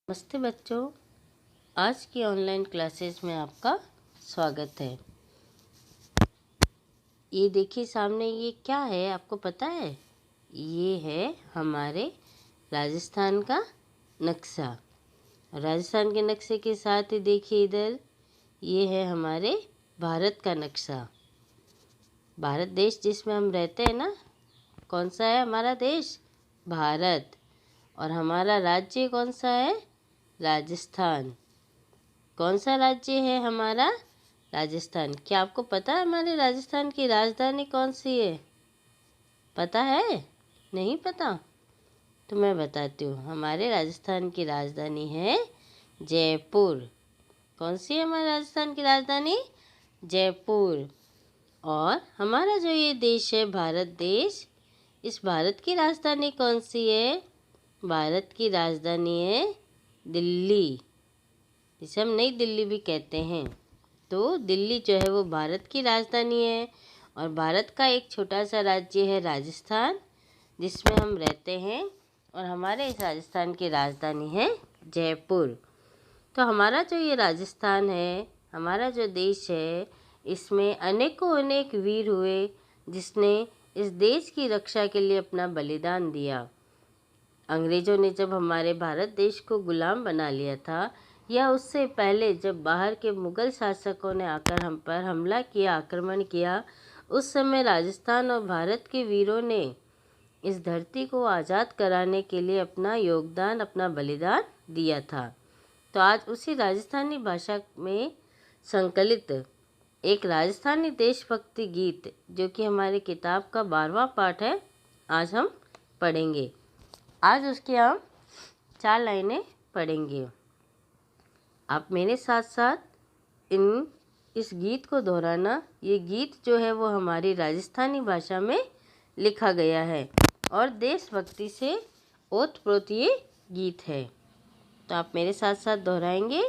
नमस्ते बच्चों, आज की ऑनलाइन क्लासेस में आपका स्वागत है। ये देखिए सामने ये क्या है, आपको पता है? ये है हमारे राजस्थान का नक्शा। राजस्थान के नक्शे के साथ ही देखिए इधर ये है हमारे भारत का नक्शा। भारत देश जिसमें हम रहते हैं ना, कौन सा है हमारा देश? भारत। और हमारा राज्य कौन सा है? राजस्थान। कौन सा राज्य है हमारा? राजस्थान। क्या आपको पता है हमारे राजस्थान की राजधानी कौन सी है? पता है? नहीं पता? तो मैं बताती हूँ। हमारे राजस्थान की राजधानी है जयपुर। कौन सी है हमारे राजस्थान की राजधानी? जयपुर। और हमारा जो ये देश है भारत देश, इस भारत की राजधानी कौन सी है? भारत की राजधानी है दिल्ली, जिसे हम नई दिल्ली भी कहते हैं। तो दिल्ली जो है वो भारत की राजधानी है। और भारत का एक छोटा सा राज्य है राजस्थान, जिसमें हम रहते हैं। और हमारे इस राजस्थान की राजधानी है जयपुर। तो हमारा जो ये राजस्थान है, हमारा जो देश है, इसमें अनेकों अनेक वीर हुए जिसने इस देश की रक्षा के लिए अपना बलिदान दिया। अंग्रेज़ों ने जब हमारे भारत देश को गुलाम बना लिया था, या उससे पहले जब बाहर के मुग़ल शासकों ने आकर हम पर हमला किया, आक्रमण किया, उस समय राजस्थान और भारत के वीरों ने इस धरती को आज़ाद कराने के लिए अपना योगदान, अपना बलिदान दिया था। तो आज उसी राजस्थानी भाषा में संकलित एक राजस्थानी देशभक्ति गीत, जो कि हमारी किताब का 12वां पाठ है, आज हम पढ़ेंगे। आज उसकी हम 4 लाइनें पढ़ेंगे। आप मेरे साथ साथ इस गीत को दोहराना। ये गीत जो है वो हमारी राजस्थानी भाषा में लिखा गया है और देशभक्ति से ओतप्रोत ये गीत है। तो आप मेरे साथ साथ दोहराएंगे।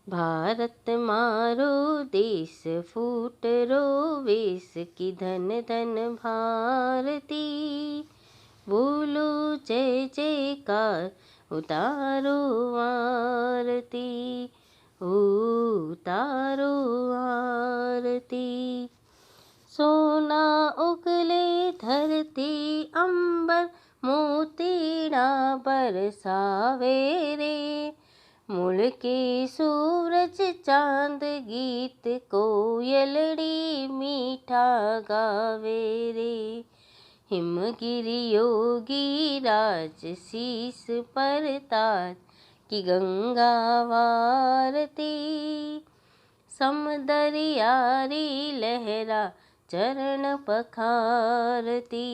भारत मारो देश फूट रोवेश की धन धन भारती, बोलो जय जयकार उतारो आरती, उतारो आरती। सोना उगले धरती अंबर, मोतीड़ा बरसावे रे, मुड़के सूरज चांद गीत कोयलड़ी मीठा गावे रे, हिमगिरी योगी राज शीस पर ताज की गंगा वारती, समदरियारी लहरा चरण पखारती,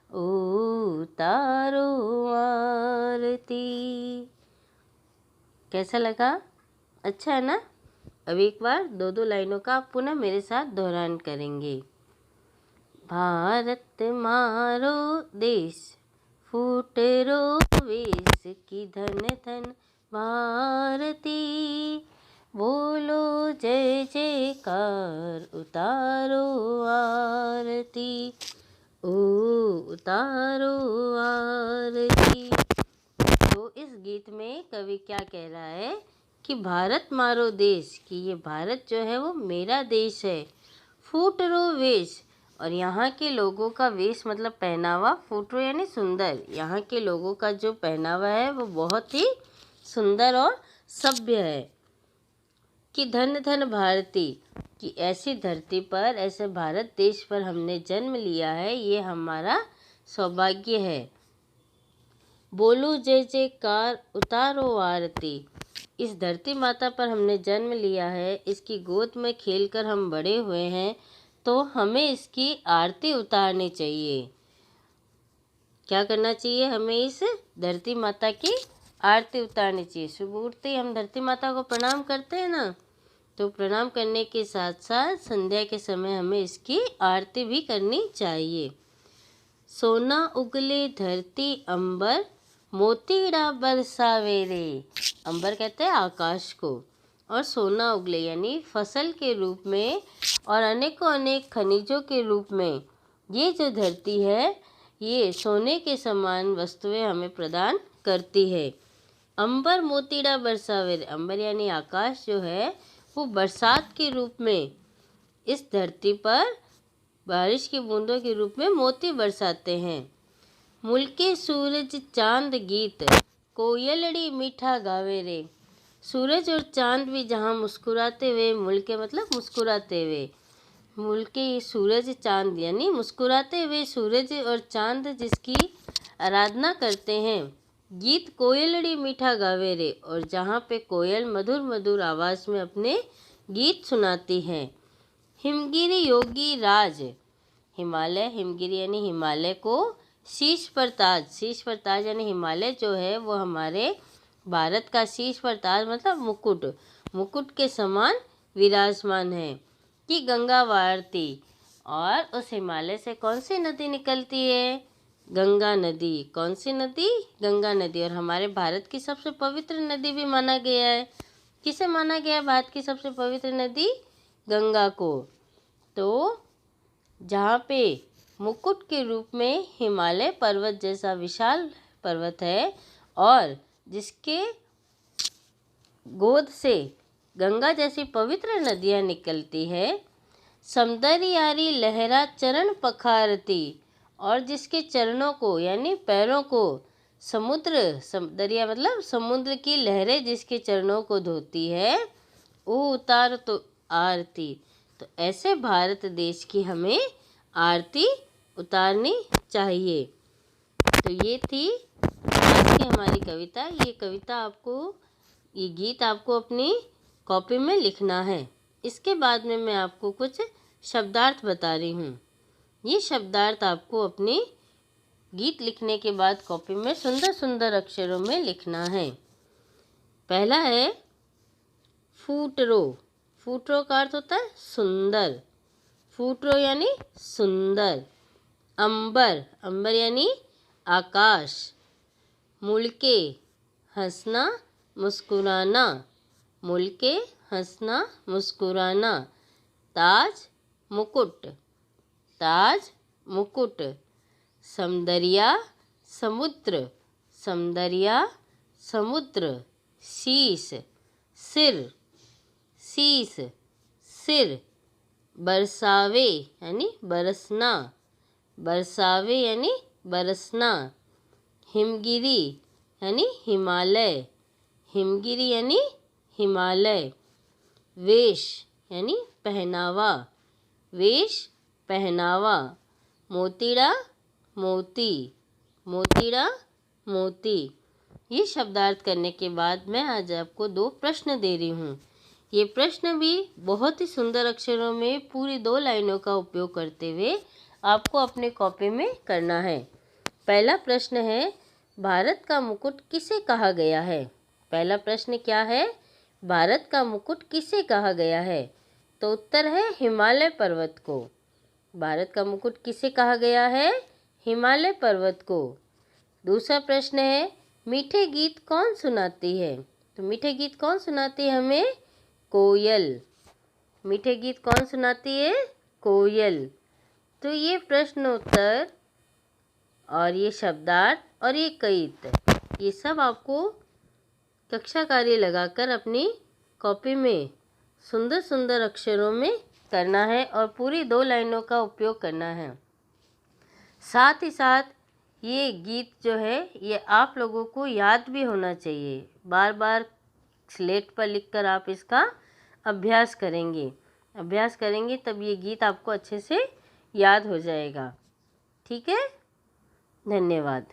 उतारो आरती। कैसा लगा? अच्छा है ना? अब एक बार 2-2 लाइनों का आप पुनः मेरे साथ दोहरान करेंगे। भारत मारो देश फूट रोवेश की धन धन भारती, बोलो जय जयकार उतारो आरती, उतारो आरती। तो इस गीत में कवि क्या कह रहा है कि भारत मारो देश, कि ये भारत जो है वो मेरा देश है। फूट रो वेश, और यहाँ के लोगों का वेश मतलब पहनावा, फूटरो यानी सुंदर। यहाँ के लोगों का जो पहनावा है वो बहुत ही सुंदर और सभ्य है। कि धन धन भारती, कि ऐसी धरती पर, ऐसे भारत देश पर हमने जन्म लिया है, ये हमारा सौभाग्य है। बोलो जय जयकार उतारो आरती, इस धरती माता पर हमने जन्म लिया है, इसकी गोद में खेलकर हम बड़े हुए हैं, तो हमें इसकी आरती उतारनी चाहिए। क्या करना चाहिए? हमें इस धरती माता की आरती उतारनी चाहिए। सुबह उठते ही हम धरती माता को प्रणाम करते हैं ना, तो प्रणाम करने के साथ साथ संध्या के समय हमें इसकी आरती भी करनी चाहिए। सोना उगले धरती अंबर, मोतीड़ा बरसावे रे, अंबर कहते हैं आकाश को, और सोना उगले यानी फसल के रूप में और अनेकों अनेक खनिजों के रूप में ये जो धरती है, ये सोने के समान वस्तुएं हमें प्रदान करती है। अंबर मोतीड़ा बरसावे रे। अंबर यानी आकाश जो है वो बरसात के रूप में इस धरती पर बारिश की बूंदों के रूप में मोती बरसाते हैं। मुल्के सूरज चांद गीत कोयलड़ी मीठा गावे रे। सूरज और चांद भी जहाँ मुस्कुराते हुए, मुल्के मतलब मुस्कुराते हुए, मुल्के सूरज चांद यानी मुस्कुराते हुए सूरज और चांद जिसकी आराधना करते हैं। गीत कोयलड़ी मीठा गावे रे, और जहाँ पे कोयल मधुर मधुर आवाज़ में अपने गीत सुनाती है। हिमगिरी योगी राज। हिमालय, हिमगिरी यानी हिमालय को शीश पर ताज। शीश पर ताज यानी हिमालय जो है वो हमारे भारत का शीश पर ताज मतलब मुकुट, मुकुट के समान विराजमान है। कि गंगा वारती, और उस हिमालय से कौन सी नदी निकलती है? गंगा नदी। कौन सी नदी? गंगा नदी। और हमारे भारत की सबसे पवित्र नदी भी माना गया है। किसे माना गया है भारत की सबसे पवित्र नदी? गंगा को। तो जहाँ पे मुकुट के रूप में हिमालय पर्वत जैसा विशाल पर्वत है और जिसके गोद से गंगा जैसी पवित्र नदियाँ निकलती है। समुदरियारी लहरा चरण पखारती, और जिसके चरणों को यानी पैरों को समुद्र, दरिया मतलब समुद्र की लहरें जिसके चरणों को धोती है, वो उतार तो आरती। तो ऐसे भारत देश की हमें आरती उतारनी चाहिए। तो ये थी आज की हमारी कविता। ये कविता आपको, ये गीत आपको अपनी कॉपी में लिखना है। इसके बाद में मैं आपको कुछ शब्दार्थ बता रही हूँ। ये शब्दार्थ आपको अपनी गीत लिखने के बाद कॉपी में सुंदर सुंदर अक्षरों में लिखना है। पहला है फूटरो। फूटरो का अर्थ होता है सुंदर। फूटरो यानी सुंदर। अंबर, अंबर यानी आकाश। मुल्के, हंसना मुस्कुराना। मुल्के, हंसना मुस्कुराना। ताज, मुकुट। ताज, मुकुट। समदरिया, समुद्र। समदरिया, समुद्र। शीश, सिर। शीश, सिर। बरसावे यानी बरसना। बरसावे यानी बरसना। हिमगिरी यानी हिमालय। हिमगिरी यानी हिमालय। वेश यानी पहनावा। वेश, पहनावा। मोतीड़ा, मोती। मोतीड़ा, मोती। ये शब्दार्थ करने के बाद मैं आज आपको 2 प्रश्न दे रही हूँ। ये प्रश्न भी बहुत ही सुंदर अक्षरों में पूरी 2 लाइनों का उपयोग करते हुए आपको अपने कॉपी में करना है। पहला प्रश्न है, भारत का मुकुट किसे कहा गया है? पहला प्रश्न क्या है? भारत का मुकुट किसे कहा गया है? तो उत्तर है हिमालय पर्वत को। भारत का मुकुट किसे कहा गया है? हिमालय पर्वत को। दूसरा प्रश्न है, मीठे गीत कौन सुनाती है? तो मीठे गीत कौन सुनाती है हमें? कोयल। मीठे गीत कौन सुनाती है? कोयल। तो ये प्रश्न उत्तर और ये शब्दार्थ और ये कविता, ये सब आपको कक्षा कार्य लगाकर अपनी कॉपी में सुंदर सुंदर अक्षरों में करना है और पूरी 2 लाइनों का उपयोग करना है। साथ ही साथ ये गीत जो है ये आप लोगों को याद भी होना चाहिए। बार बार स्लेट पर लिखकर आप इसका अभ्यास करेंगे। अभ्यास करेंगे तब ये गीत आपको अच्छे से याद हो जाएगा। ठीक है? धन्यवाद।